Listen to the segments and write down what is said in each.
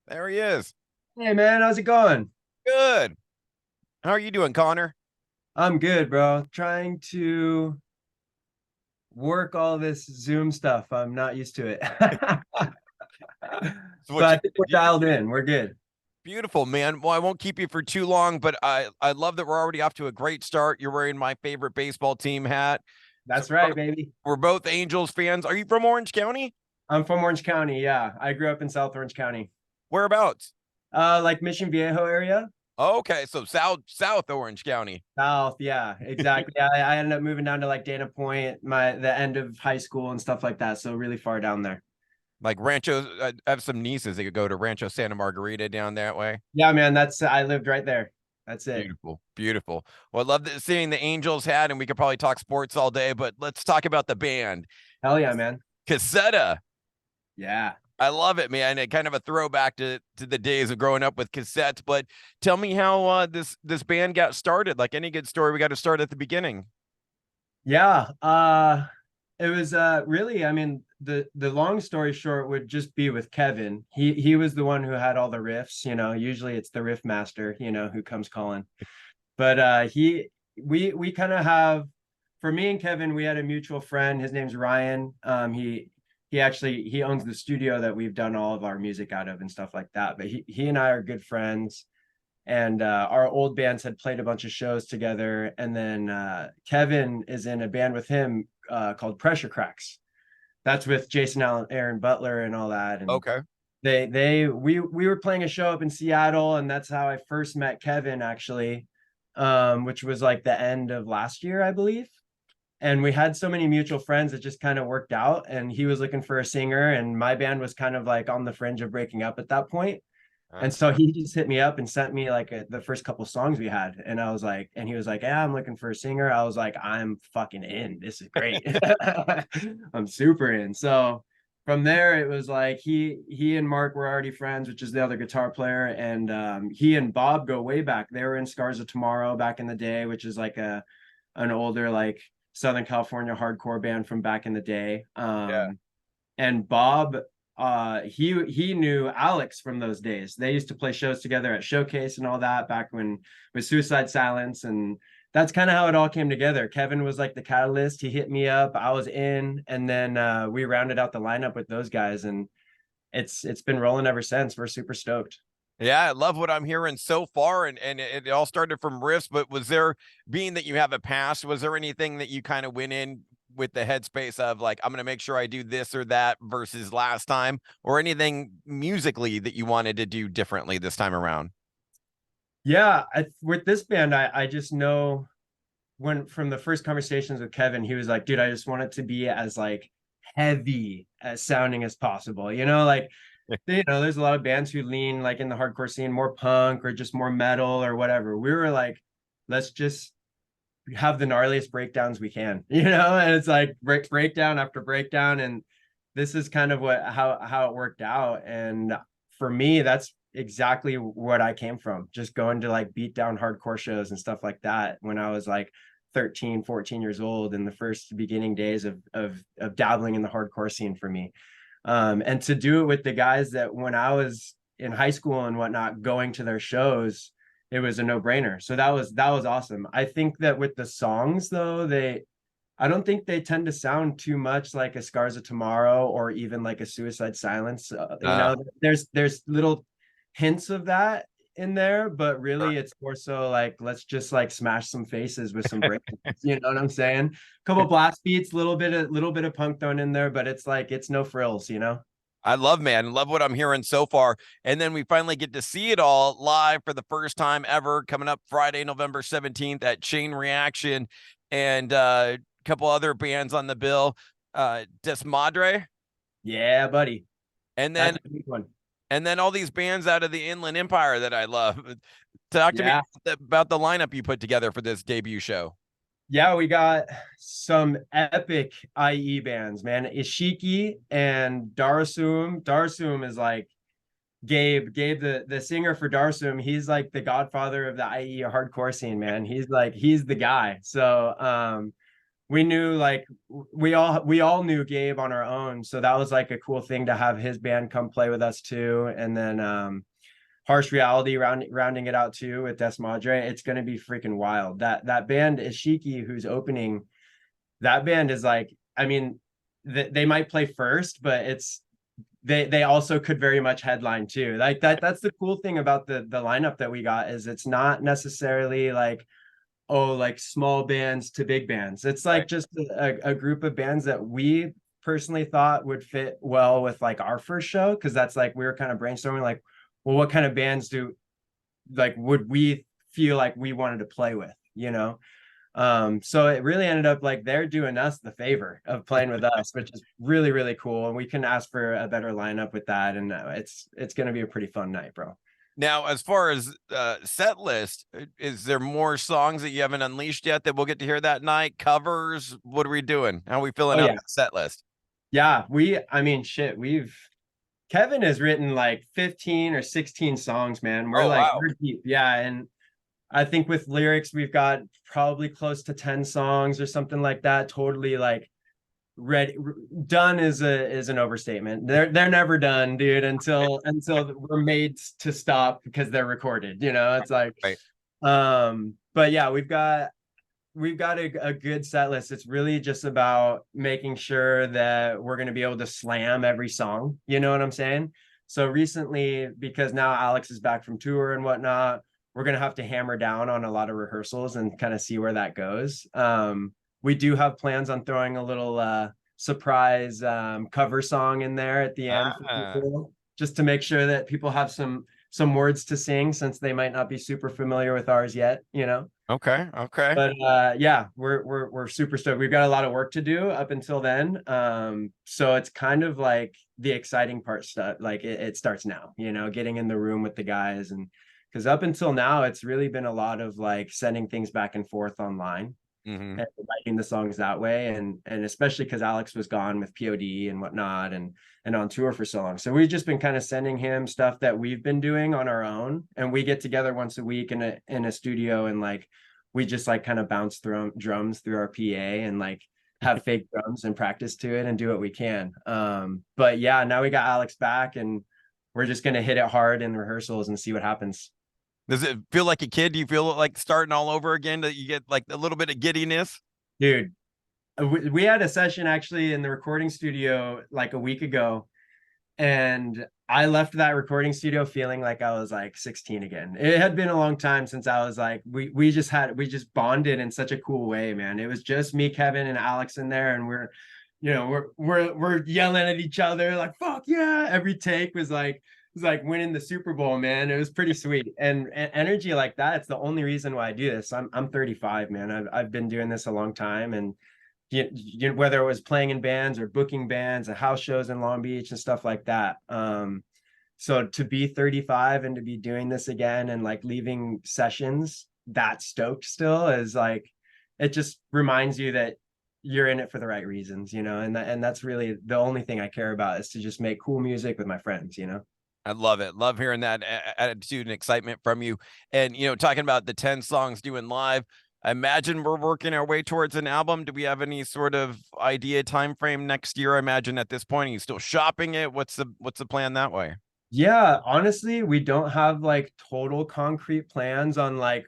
There he is. Hey man, how's it going? Good. How are you doing, Connor? I'm good, bro. Trying to work all this Zoom stuff. I'm not used to it. So But what I think we're you dialed in. We're good. beautiful, man. Well, I won't keep you for too long, but I love that we're already off to a great start. You're wearing my favorite baseball team hat. So That's right, baby. we're both Angels fans. Are you from Orange County? I'm from Orange County. Yeah, I grew up in South Orange County. Whereabouts? Like Mission Viejo area. Okay, so South Orange County. South, yeah, exactly. I ended up moving down to like Dana Point, the end of high school and stuff like that. So really far down there. Like Rancho, I have some nieces that could go to Rancho Santa Margarita down that way. Yeah, man. I lived right there. That's it. Beautiful, beautiful. Well, I love seeing the Angels hat, and we could probably talk sports all day, but let's talk about the band. Hell yeah, man. Cassetta. Yeah. I love it, man. It kind of a throwback to the days of growing up with cassettes. But tell me how this band got started. Like any good story, we got to start at the beginning. Yeah. It was really, I mean, the long story short would just be with Kevin. He was the one who had all the riffs, usually it's the riff master, who comes calling. But we kind of have, for me and Kevin, we had a mutual friend. His name's Ryan. He owns the studio that we've done all of our music out of and stuff like that. But he and I are good friends, and our old bands had played a bunch of shows together. And then Kevin is in a band with him called Pressure Cracks. That's with Jason Allen, Aaron Butler, and all that. And Okay. we were playing a show up in Seattle, and that's how I first met Kevin, actually, which was like the end of last year, I believe. And we had so many mutual friends that just kind of worked out. And he was looking for a singer, and my band was kind of like on the fringe of breaking up at that point. And That's so he just hit me up and sent me like the first couple songs we had. And I was like, and he was like, yeah, I'm looking for a singer. I was like, I'm fucking in. This is great. I'm super in. So from there, it was like he and Mark were already friends, which is the other guitar player. And he and Bob go way back. They were in Scars of Tomorrow back in the day, which is like an older like Southern California hardcore band from back in the day. yeah. And Bob, he knew Alex from those days. They used to play shows together at Showcase and all that back when with Suicide Silence. And that's kind of how it all came together. Kevin was like the catalyst. He hit me up, I was in, and then we rounded out the lineup with those guys, and it's been rolling ever since. We're super stoked. Yeah, I love what I'm hearing so far, and it all started from riffs. But was there, being that you have a past, was there anything that you kind of went in with the headspace of like, I'm going to make sure I do this or that versus last time, or anything musically that you wanted to do differently this time around? Yeah, with this band, I just know when from the first conversations with Kevin, he was like, dude, I just want it to be as like heavy as sounding as possible. Like there's a lot of bands who lean like in the hardcore scene more punk or just more metal or whatever. We were like, let's just have the gnarliest breakdowns we can, and it's like breakdown after breakdown. And this is kind of how it worked out. And for me, that's exactly what I came from, just going to like beat down hardcore shows and stuff like that when I was like 13, 14 years old in the first beginning days of dabbling in the hardcore scene for me. And to do it with the guys that when I was in high school and whatnot, going to their shows, it was a no-brainer. So that was awesome. I think that with the songs though, I don't think they tend to sound too much like a Scars of Tomorrow or even like a Suicide Silence. Uh, There's little hints of that in there, but really it's more so like let's just like smash some faces with some breaks. You know what I'm saying? Couple blast beats, little bit of punk thrown in there, but it's like it's no frills. I love, man, love what I'm hearing so far. And then we finally get to see it all live for the first time ever, coming up Friday, November 17th at Chain Reaction, and a couple other bands on the bill, Desmadre, Yeah, buddy. and then That's a big one. and then all these bands out of the Inland Empire that I love. Talk to me Yeah. about the lineup you put together for this debut show. Yeah, we got some epic IE bands, man. Ishiki and Darsum. Darsum is like Gabe, the singer for Darsum. He's like the godfather of the IE hardcore scene, man. He's the guy. So we knew like we all knew Gabe on our own, so that was like a cool thing to have his band come play with us too. And then Harsh Reality rounding it out too with Des Madre. It's gonna be freaking wild. That band Ishiki who's opening, that band is like, I mean, they might play first, but it's they also could very much headline too. Like that's the cool thing about the lineup that we got, is it's not necessarily like, oh, like small bands to big bands. It's like Right. just a group of bands that we personally thought would fit well with like our first show, because that's like we were kind of brainstorming like, well, what kind of bands do like would we feel like we wanted to play with, you know? So it really ended up like they're doing us the favor of playing with us, which is really, really cool. And we can ask for a better lineup with that. And it's going to be a pretty fun night, bro. Now, as far as set list, is there more songs that you haven't unleashed yet that we'll get to hear that night? Covers? What are we doing? How are we Oh filling out yeah. the set list? Yeah. I mean, shit, Kevin has written like 15 or 16 songs, man. Oh wow. We're deep. Yeah. And I think with lyrics, we've got probably close to 10 songs or something like that. Totally like ready. Done is an overstatement. They're never done, dude, until we're made to stop because they're recorded. You know, it's like, Right. but yeah, we've got a good set list. It's really just about making sure that we're going to be able to slam every song. You know what I'm saying? So recently, because now Alex is back from tour and whatnot, we're going to have to hammer down on a lot of rehearsals and kind of see where that goes. We do have plans on throwing a little surprise cover song in there at the end for Ah, people, just to make sure that people have some words to sing, since they might not be super familiar with ours yet, you know. okay. Okay. But yeah, we're super stoked. We've got a lot of work to do up until then. So it's kind of like the exciting part stuff. Like it starts now, you know, getting in the room with the guys. And because up until now, it's really been a lot of like sending things back and forth online Hmm. and writing the songs that way. And especially because Alex was gone with POD and whatnot, and on tour for so long. So we've just been kind of sending him stuff that we've been doing on our own. And we get together once a week in a studio, and like we just like kind of bounce through drums through our PA, and like have fake drums and practice to it and do what we can. But yeah, now we got Alex back, and we're just gonna hit it hard in rehearsals and see what happens. Does it feel like a kid? Do you feel like starting all over again? That you get like a little bit of giddiness? Dude, we had a session actually in the recording studio like a week ago, and I left that recording studio feeling like I was like 16 again. It had been a long time since I was like, we just bonded in such a cool way, man. It was just me, Kevin, and Alex in there, and we're yelling at each other like fuck yeah. Every take was like winning the Super Bowl, man. It was pretty sweet. And energy like that, it's the only reason why I do this. I'm 35, man. I've been doing this a long time, and whether it was playing in bands or booking bands and house shows in Long Beach and stuff like that. So to be 35 and to be doing this again and like leaving sessions that stoked still is like, it just reminds you that you're in it for the right reasons, you know, and that's really the only thing I care about, is to just make cool music with my friends, you know. I love it. Love hearing that attitude and excitement from you. And talking about the 10 songs doing live, I imagine we're working our way towards an album. Do we have any sort of idea time frame next year? I imagine at this point, are you still shopping it? What's the plan that way? Yeah, honestly, we don't have like total concrete plans on like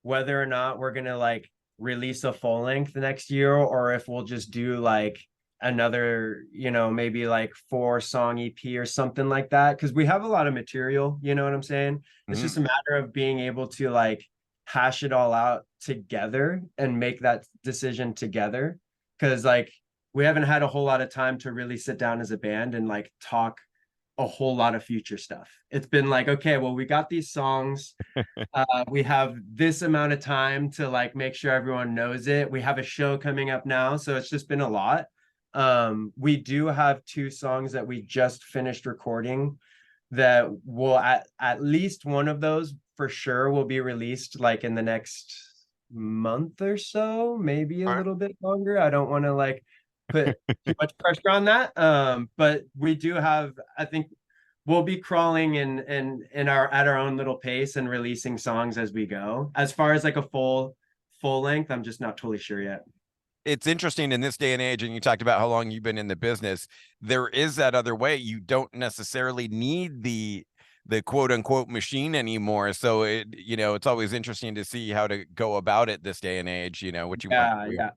whether or not we're gonna like release a full length next year, or if we'll just do like another, maybe like 4 song EP or something like that. Because we have a lot of material, you know what I'm saying? It's just Mhm. a matter of being able to like hash it all out together and make that decision together. Because like we haven't had a whole lot of time to really sit down as a band and like talk a whole lot of future stuff. It's been like, okay, well, we got these songs. We have this amount of time to like make sure everyone knows it. We have a show coming up now, so it's just been a lot. We do have 2 songs that we just finished recording that will at least one of those for sure will be released like in the next month or so, maybe a All right. little bit longer. I don't want to like put too much pressure on that. But we do have, I think we'll be crawling in our at our own little pace and releasing songs as we go. As far as like a full length, I'm just not totally sure yet. it's interesting in this day and age, and you talked about how long you've been in the business. There is that other way. You don't necessarily need the quote unquote machine anymore. So it's always interesting to see how to go about it this day and age, what you want Yeah, to do. yeah.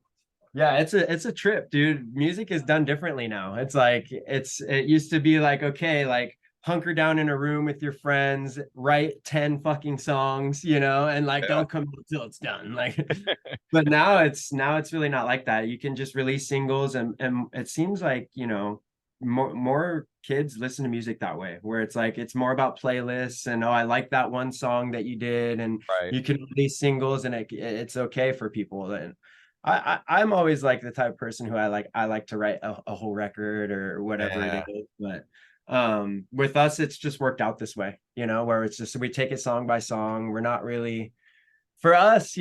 Yeah, it's a trip, dude. Music is done differently now. It's like it used to be like, okay, like hunker down in a room with your friends, write 10 fucking songs, and like Yeah. don't come until it's done. Like, but now it's really not like that. You can just release singles, and it seems like, more kids listen to music that way, where it's like it's more about playlists and, oh, I like that one song that you did, and Right. you can release singles, and it's okay for people. And I'm always like the type of person who I like to write a whole record or whatever it Yeah. is. But with us, it's just worked out this way, where it's just we take it song by song. We're not really, for us,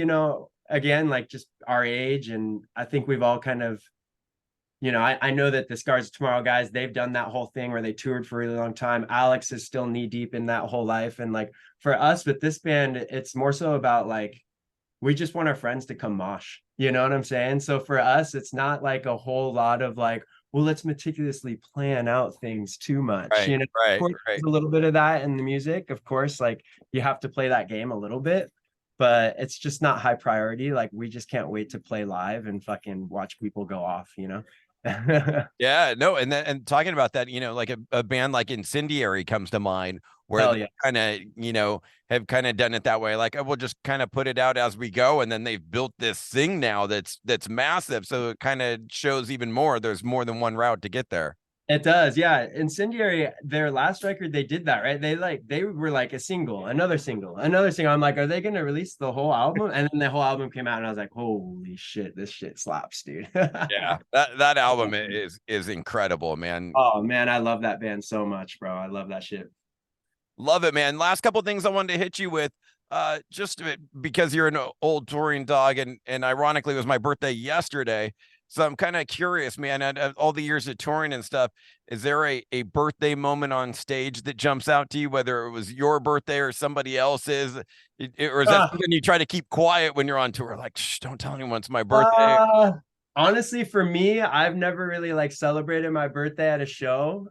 again, like just our age, and I think we've all kind of, I know that the Scars of Tomorrow guys, they've done that whole thing where they toured for a really long time. Alex is still knee deep in that whole life. And like for us with this band, it's more so about like we just want our friends to come mosh. You know what I'm saying? So for us, it's not like a whole lot of like, well, let's meticulously plan out things too much. Right. Of Right. course, Right. there's a little bit of that in the music. Of course, like you have to play that game a little bit, but it's just not high priority. Like we just can't wait to play live and fucking watch people go off. Yeah, no, and talking about that, like a band like Incendiary comes to mind, where Hell they yeah. kind of, have kind of done it that way. Like, we'll just kind of put it out as we go, and then they've built this thing now that's massive. So it kind of shows even more. There's more than one route to get there. It does, yeah. Incendiary, their last record, they did that, right? They were like a single, another single, another single. I'm like, are they gonna release the whole album? And then the whole album came out, and I was like, holy shit, this shit slaps, dude. Yeah, that album is incredible, man. Oh man, I love that band so much, bro. I love that shit. Love it, man. Last couple things I wanted to hit you with, just because you're an old touring dog, and ironically, it was my birthday yesterday. So I'm kind of curious, man. All the years of touring and stuff, is there a birthday moment on stage that jumps out to you, whether it was your birthday or somebody else's, or is that Uh, something you try to keep quiet when you're on tour? Like, shh, don't tell anyone it's my birthday. uh, Honestly, for me, I've never really like celebrated my birthday at a show.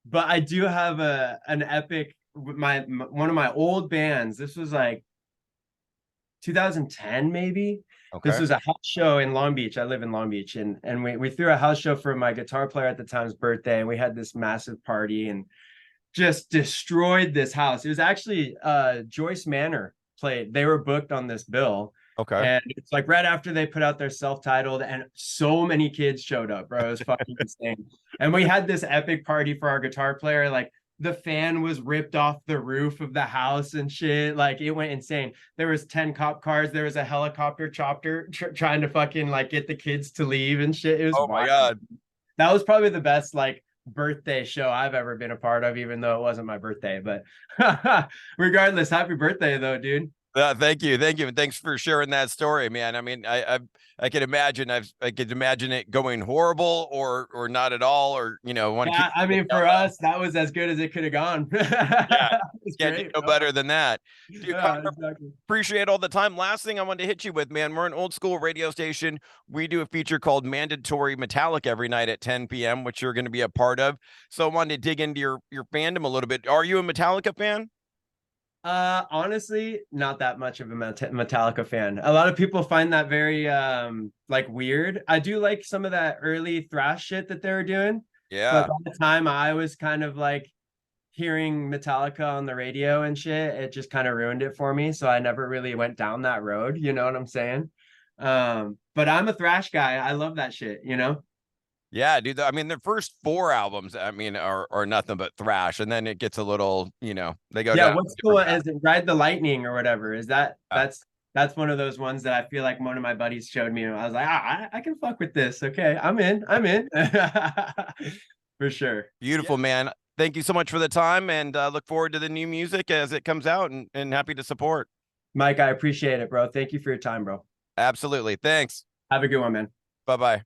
But I do have an epic one of my old bands. This was like 2010 maybe. This Okay. was a house show in Long Beach. I live in Long Beach, and we threw a house show for my guitar player at the time's birthday, and we had this massive party and just destroyed this house. It was actually Joyce Manor played. They were booked on this bill. Okay. And it's like right after they put out their self-titled, and so many kids showed up, bro. It was fucking insane. And we had this epic party for our guitar player. Like the fan was ripped off the roof of the house and shit. Like it went insane. There was 10 cop cars. There was a helicopter chopper trying to fucking like get the kids to leave and shit. It was Oh my wild. God. That was probably the best like birthday show I've ever been a part of, even though it wasn't my birthday. But regardless, happy birthday though, dude. Thank you, and thanks for sharing that story, man. I mean, I can imagine I could imagine it going horrible or not at all, or want to keep. Yeah, I mean, for us, that was as good as it could have gone. Yeah, It's can't do great, no bro. better than that, dude. Yeah, exactly. Appreciate all the time. Last thing I wanted to hit you with, man, we're an old school radio station. We do a feature called Mandatory Metallic every night at 10 p.m., which you're going to be a part of. So I wanted to dig into your fandom a little bit. Are you a Metallica fan? Honestly, not that much of a Metallica fan. A lot of people find that very like weird. I do like some of that early thrash shit that they were doing, but Yeah. by the time I was kind of like hearing Metallica on the radio and shit, it just kind of ruined it for me. So I never really went down that road. You know what I'm saying? But I'm a thrash guy. I love that shit. Yeah, dude. I mean, the first four albums, I mean, are nothing but thrash, and then it gets a little, they go Yeah, down a what's the different one? path. Is it Ride the Lightning or whatever? Is that Yeah. that's one of those ones that I feel like one of my buddies showed me, and I was like, I can fuck with this. Okay, I'm in. For sure. Beautiful, man. Thank you so much for the time, and look forward to the new music as it comes out, and happy to support. Mike, I appreciate it, bro. Thank you for your time, bro. Absolutely. Thanks. Have a good one, man. Bye bye.